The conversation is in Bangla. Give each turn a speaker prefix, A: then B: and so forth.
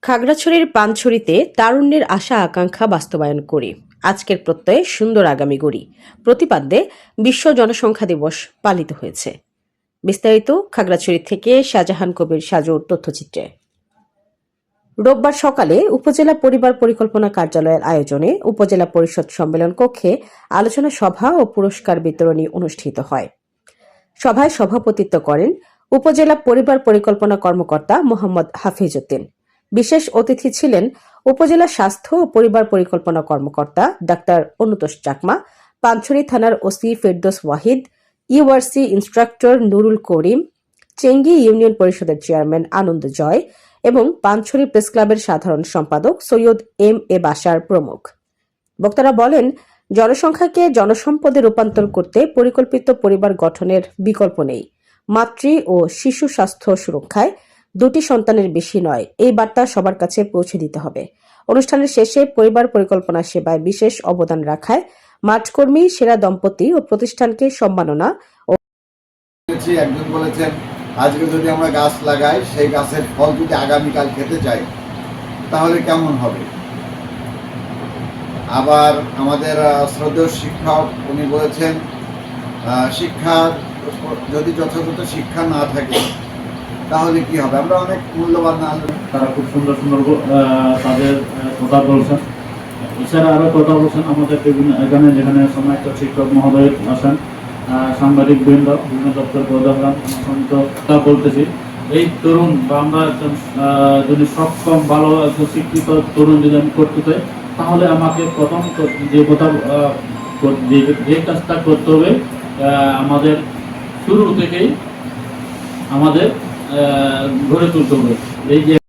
A: খাগড়াছড়ির পানছড়িতে তারুণ্যের আশা আকাঙ্ক্ষা বাস্তবায়ন করি, আজকের প্রত্যয়ে সুন্দর আগামী গড়ি প্রতিপাদ্যে বিশ্ব জনসংখ্যা দিবস পালিত হয়েছে। বিস্তারিত খাগড়াছড়ি থেকে শাহজাহান কবির সাজুর তথ্যচিত্রে। রোববার সকালে উপজেলা পরিবার পরিকল্পনা কার্যালয়ের আয়োজনে উপজেলা পরিষদ সম্মেলন কক্ষে আলোচনা সভা ও পুরস্কার বিতরণী অনুষ্ঠিত হয়। সভায় সভাপতিত্ব করেন উপজেলা পরিবার পরিকল্পনা কর্মকর্তা মোহাম্মদ হাফিজ উদ্দিন। বিশেষ অতিথি ছিলেন উপজেলা স্বাস্থ্য ও পরিবার পরিকল্পনা কর্মকর্তা ডাক্তার অনুতোষ চাকমা, পানছড়ি থানার OC Ferdous Wahid, URC instructor Nurul Karim, Chengi union পরিষদের চেয়ারম্যান আনন্দ জয় এবং পানছড়ি প্রেস ক্লাবের সাধারণ সম্পাদক সৈয়দ এম.এ. বাশার প্রমুখ। বক্তারা বলেন, জনসংখ্যাকে জনসম্পদে রূপান্তর করতে পরিকল্পিত পরিবার গঠনের বিকল্প নেই। মাতৃ ও শিশু স্বাস্থ্য সুরক্ষায় দুটি সন্তানের বেশি নয়, এই বার্তা সবার কাছে পৌঁছে দিতে হবে। অনুষ্ঠানের শেষে পরিবার পরিকল্পনা সেবায় বিশেষ অবদান রাখায় মাঠকর্মী, সেরা দম্পতি ও প্রতিষ্ঠানকে সম্মাননা ও
B: একজন বলেছেন, আজকে যদি আমরা গাছ লাগাই, সেই গাছের ফল যদি আগামীকাল খেতে চাই তাহলে কেমন হবে। আবার আমাদের শ্রদ্ধেয় শিক্ষক উনি বলেছেন, শিক্ষার যদি যথাযথ শিক্ষা না থাকে তাহলে কি হবে। আমরা অনেক মূল্যবান
C: তারা খুব সুন্দর সুন্দর তাদের কথা বলছেন। এছাড়া আরো কথা বলছেন আমাদের বিভিন্ন এখানে যেখানে সম্মানিত শিক্ষক মহোদয় আসেন, সাংবাদিক বৃন্দ, বিভিন্ন দপ্তর প্রধান কথা বলতেছি। এই তরুণ বা আমরা একজন যদি সক্ষম ভালো একজন শিক্ষিত তরুণ যদি আমি করতে চাই, তাহলে আমাকে প্রথম যে কথা যে কাজটা করতে হবে, আমাদের শুরু থেকেই আমাদের গড়ে তুলতে হবে। এই যে